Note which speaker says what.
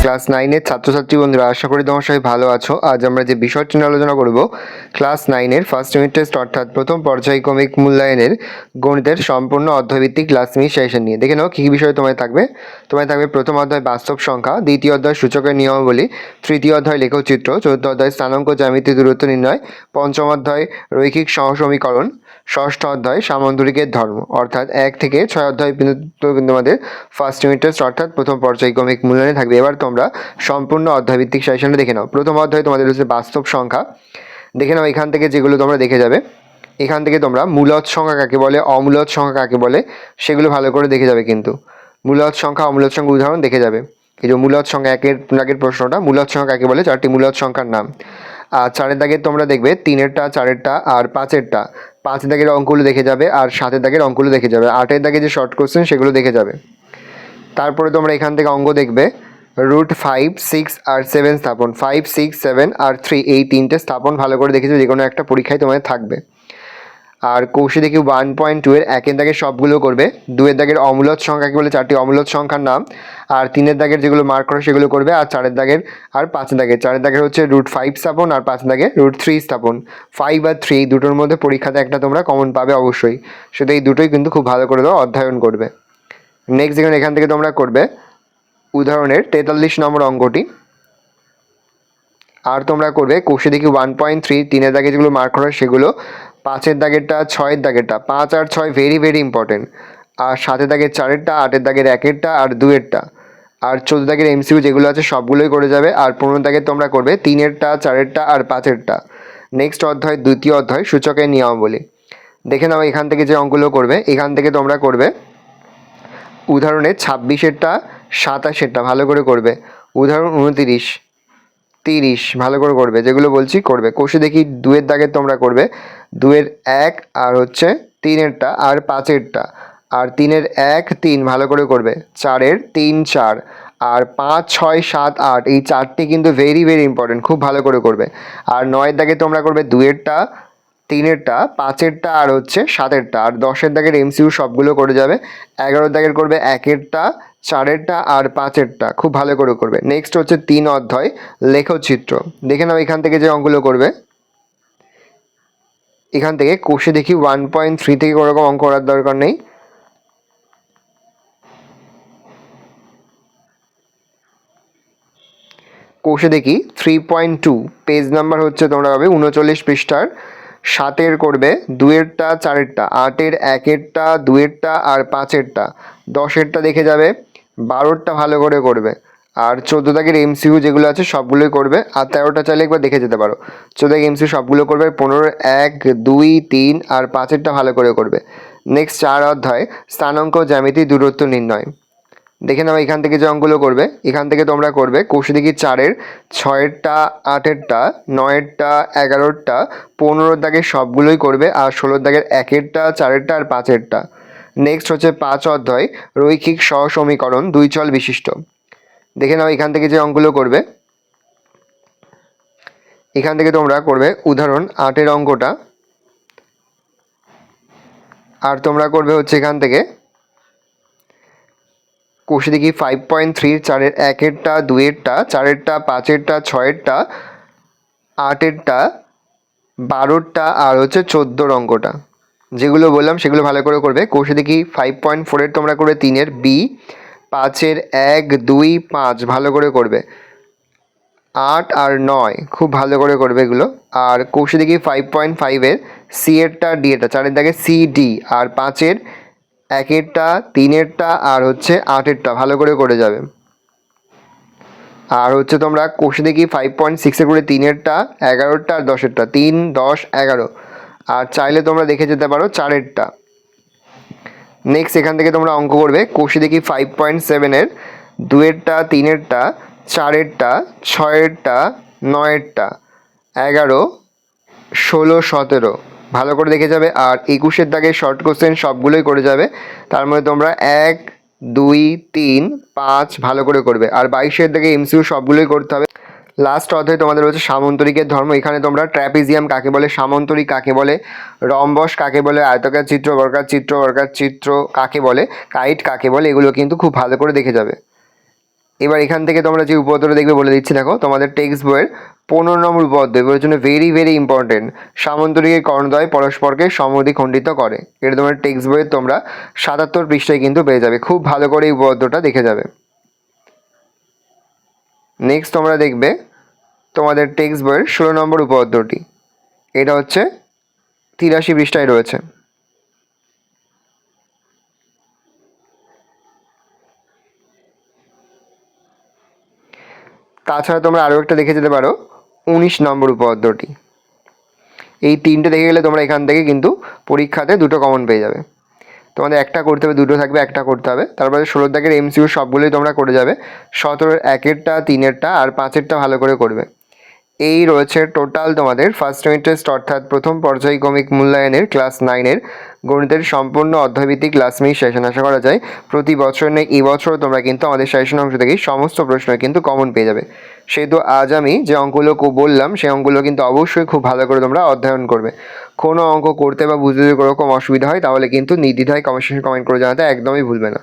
Speaker 1: Class 9 এর ছাত্রছাত্রী বন্ধুরা, আশা করি তোমার সবাই ভালো আছো। আজ আমরা যে বিষয়টি নিয়ে আলোচনা করব ক্লাস 9 এর ফার্স্ট ইউনিট টেস্ট অর্থাৎ প্রথম পর্যায়ক্রমিক মূল্যায়নের গণিতের সম্পূর্ণ অধ্যায়ভিত্তিক ক্লাস মিস সেশন নিয়ে। দেখে নাও কী কী বিষয় তোমায় থাকবে। প্রথম অধ্যায় বাস্তব সংখ্যা, দ্বিতীয় অধ্যায় সূচকের নিয়মাবলী, তৃতীয় অধ্যায় লেখচিত্র, চতুর্থ অধ্যায় স্থানাঙ্ক জ্যামিতি দূরত্ব নির্ণয়, পঞ্চম অধ্যায় রৈখিক সহসমীকরণ, ষষ্ঠ অধ্যায় সামান্তরিকের ধর্ম। অর্থাৎ 1 থেকে 6 অধ্যায় কিন্তু আমাদের ফার্স্ট ইউনিট টেস্ট অর্থাৎ প্রথম পর্যায়ক্রমিক মূল্যায়নে থাকবে। এবার তোমরা সম্পূর্ণ অধ্যায়ভিত্তিক সেশনটা দেখে নাও। প্রথম অধ্যায় তোমাদের হচ্ছে বাস্তব সংখ্যা। দেখে নাও এখান থেকে যেগুলো তোমরা দেখে যাবে, এখান থেকে তোমরা মূলদ সংখ্যা কাকে বলে, অমূলদ সংখ্যা কাকে বলে সেগুলো ভালো করে দেখে যাবে। কিন্তু মূলদ সংখ্যা অমূলদ সংখ্যা উদাহরণ দেখে যাবে। এই যে মূলদ সংখ্যা আগের প্রশ্নটা, মূলদ সংখ্যা কাকে বলে, 4টি মূলদ সংখ্যার নাম। আর 4-এর দাগে তোমরা দেখবে 3-এরটা, 4-এরটা আর 5-এরটা। 5 দাগের অঙ্কগুলো দেখে যাবে আর 7-এর দাগের অঙ্কগুলো দেখে যাবে। 8-এর দাগে যে শর্ট কোশ্চেন সেগুলো দেখে যাবে। তারপরে তোমরা এখান থেকে অঙ্ক দেখবে √5, 6 আর 7 স্থাপন, 5, 6, 7 আর 3 এই 3টে স্থাপন ভালো করে দেখেছো, যে কোনো একটা পরীক্ষায় তোমাদের থাকবে। আর কৌশি দেখি 1.2 এর 1-এর দাগের সবগুলো করবে, 2-এর দাগের অমূলদ সংখ্যাকে বলে 4টি অমূলদ সংখ্যার নাম, আর 3-এর দাগের যেগুলো মার্ক করে সেগুলো করবে, আর 4-এর দাগের আর 5-এর দাগের, 4-এর দাগের হচ্ছে √5 স্থাপন আর 5 দাগের √3 স্থাপন। 5 আর 3 দুটোর মধ্যে পরীক্ষাতে একটা তোমরা কমন পাবে অবশ্যই, সেটা এই দুটোই কিন্তু খুব ভালো করে অধ্যয়ন করবে। নেক্সট যেখানে এখান থেকে তোমরা করবে উদাহরণের 43 নম্বর অঙ্কটি। আর তোমরা করবে কোষে দেখি 1.3, 3-এর দাগে যেগুলো মার্ক করা সেগুলো, 5-এর দাগেরটা, 6-এর দাগেরটা, 5 আর 6 ভেরি ভেরি ইম্পর্টেন্ট, আর 7-এর দাগের 4-এরটা, 8-এর দাগের 1-এরটা আর 2-এরটা, আর 14 দাগের এমসিকিউ যেগুলো আছে সবগুলোই করে যাবে। আর 15 দাগের তোমরা করবে 3-এরটা, 4-এরটা আর 5-এরটা। নেক্সট অধ্যায় দ্বিতীয় অধ্যায় সূচকের নিয়মাবলী। দেখে নাও এখান থেকে যে অঙ্কগুলো করবে, এখান থেকে তোমরা করবে উদাহরণে 26-এরটা, 27-এরটা ভালো করে করবে, উদাহরণ 29, 30 ভালো করে করবে, যেগুলো বলছি করবে। কোষে দেখি 2-এর দাগের তোমরা করবে 2-এর 1 আর হচ্ছে 3-এরটা আর 5-এরটা, আর 3-এর 1, 3 ভালো করে করবে, 4-এর 3, 4 আর 5, 6, 7, 8 এই 4টি কিন্তু ভেরি ভেরি ইম্পর্টেন্ট, খুব ভালো করে করবে। আর 9-এর দাগে তোমরা করবে 2-এরটা, 3-এরটা, 5-এরটা আর হচ্ছে 7-এরটা, আর 10-এর দাগের এমসিকিউ সবগুলো করে যাবে। 11-এর দাগের করবে 1-এরটা, 4-এরটা আর 5-এরটা, খুব ভালো করে করবে। নেক্সট হচ্ছে 3 অধ্যায় লেখচিত্র। দেখে নাও এখান থেকে যে অঙ্কগুলো করবে, এখান থেকে কোষে দেখি 1.3 থেকে ওরকম অঙ্ক করার দরকার নেই। কোষে দেখি 3.2 পেজ নাম্বার হচ্ছে তোমরা পাবে 39 পৃষ্ঠার। 7-এর করবে 2-এরটা, 4-এরটা, 8-এর 1-এরটা, 2-এরটা আর 5-এরটা, 10-এরটা দেখে যাবে, 12টা ভালো করে করবে, আর 14 দাগের এমসিকিউ যেগুলো আছে সবগুলোই করবে, আর 13টা চাইলে একবার দেখে যেতে পারো। 14 দাগের এমসিকিউ সবগুলো করবে, 15-এর 1, 2, 3 আর 5-এরটা ভালো করে করবে। নেক্সট 4 অধ্যায় স্থানাঙ্ক জ্যামিতি দূরত্ব নির্ণয়। দেখে নাও এখান থেকে যে অঙ্কগুলো করবে, এখান থেকে তোমরা করবে কোষে দেখি 4-এর, 6-এরটা, 8-এরটা, 9-এরটা, 11-এরটা, 15-এর দাগের সবগুলোই করবে, আর 16-এর দাগের 1-এরটা, 4-এরটা আর 5-এরটা। নেক্সট হচ্ছে 5 অধ্যায় রৈখিক সহসমীকরণ 2 চল বিশিষ্ট। দেখে নাও এখান থেকে যে অঙ্কগুলো করবে, এখান থেকে তোমরা করবে উদাহরণ 8-এর অঙ্কটা, আর তোমরা করবে হচ্ছে এখান থেকে কোষে দেখি 5.3, 4-এর 1-এরটা, 2-এরটা, 4-এরটা, 5-এরটা, 6-এরটা, 8-এরটা, 12টা আর হচ্ছে 14-র অঙ্কটা, যেগুলো বললাম সেগুলো ভালো করে করবে। কোষে দেখি 5.4-এর তোমরা করবে 3-এর বি, 5-এর 1, 2, 5 ভালো করে করবে, 8 আর 9 খুব ভালো করে করবে এগুলো। আর কোষে দেখি 5.5-এর সি-এরটা, ডি-এরটা, 4-এর দাগে সি, ডি, আর 5-এর 1-এরটা, 3-এরটা আর হচ্ছে 8-এরটা ভালো করে করে যাবে। আর হচ্ছে তোমরা কোষে দেখি 5.6-এ করে 3-এরটা, 11-টা আর 10-এরটা, 3, 10, 11, আর চাইলে তোমরা দেখে যেতে পারো 4-এরটা। নেক্সট এখান থেকে তোমরা অঙ্ক করবে কোষে দেখি 5.7-এর 2-এরটা, 3-এরটা, 4-এরটা, 6-এরটা, 9-এরটা, 11, 16, 17 ভালো করে দেখে যাবে। আর 21-এর দাগে শর্ট কোশ্চেন সবগুলোই করে যাবে, তার মধ্যে তোমরা 1, 2, 3, 5 ভালো করে করবে, আর 22-এর দাগে এমসিকিউ সবগুলোই করতে হবে। লাস্ট অধ্যায় তোমাদের হচ্ছে সামান্তরিকের ধর্ম। এখানে তোমরা ট্র্যাপিজিয়াম কাকে বলে, সামান্তরিক কাকে বলে, রম্বস কাকে বলে, আয়তাকার চিত্র, বর্গাকার চিত্র কাকে বলে, কাইট কাকে বলে, এগুলো কিন্তু খুব ভালো করে দেখে যাবে। এবার এখান থেকে তোমরা যে উপপাদ্যটা দেখবে বলে দিচ্ছি, দেখো তোমাদের টেক্সট বইয়ের 15 নম্বর উপপাদ্য এবার জন্য ভেরি ভেরি ইম্পর্টেন্ট। সামান্তরিকের কর্ণদ্বয় পরস্পরকে সমদ্বিখণ্ডিত করে। এটা তোমার টেক্সট বইয়ের তোমরা 77 পৃষ্ঠায় কিন্তু পেয়ে যাবে। খুব ভালো করে এই উপপাদ্যটা দেখে যাবে। নেক্সট তোমরা দেখবে তোমাদের টেক্সট বইয়ের 16 নম্বর উপপাদ্যটি। এটা হচ্ছে 83 পৃষ্ঠায় রয়েছে। তাছাড়া তোমরা আরও একটা দেখে যেতে পারো 19 নম্বর উপপাদ্যটি। এই তিনটে দেখে গেলে তোমরা এখান থেকে কিন্তু পরীক্ষাতে দুটো কমন পেয়ে যাবে। তোমাদের একটা করতে হবে, দুটো থাকবে, একটা করতে হবে। তারপরে 16 দাগের MCQ সবগুলোই তোমরা করে যাবে। 17-এর 1-এরটা, 3-এরটা আর 5-এরটা ভালো করে করবে। এই রয়েছে টোটাল তোমাদের ফার্স্ট ইউনিট টেস্ট অর্থাৎ প্রথম পর্যায়ক্রমিক মূল্যায়নের ক্লাস 9-এর গণিতের সম্পূর্ণ অধ্যায়ভিত্তিক ক্লাস মিস সেশন। আশা করা যায় প্রতি বছর নেই এই বছরও তোমরা কিন্তু আমাদের সেশন অংশ থেকেই সমস্ত প্রশ্ন কিন্তু কমন পেয়ে যাবে। সেহেতু আজ আমি যে অঙ্কগুলো বললাম সেই অঙ্কগুলো কিন্তু অবশ্যই খুব ভালো করে তোমরা অধ্যয়ন করবে। কোনো অঙ্ক করতে বা বুঝতে যদি কোনো রকম অসুবিধা হয় তাহলে কিন্তু নির্দ্বিধায় কমেন্ট করে জানাতে একদমই ভুলবে না।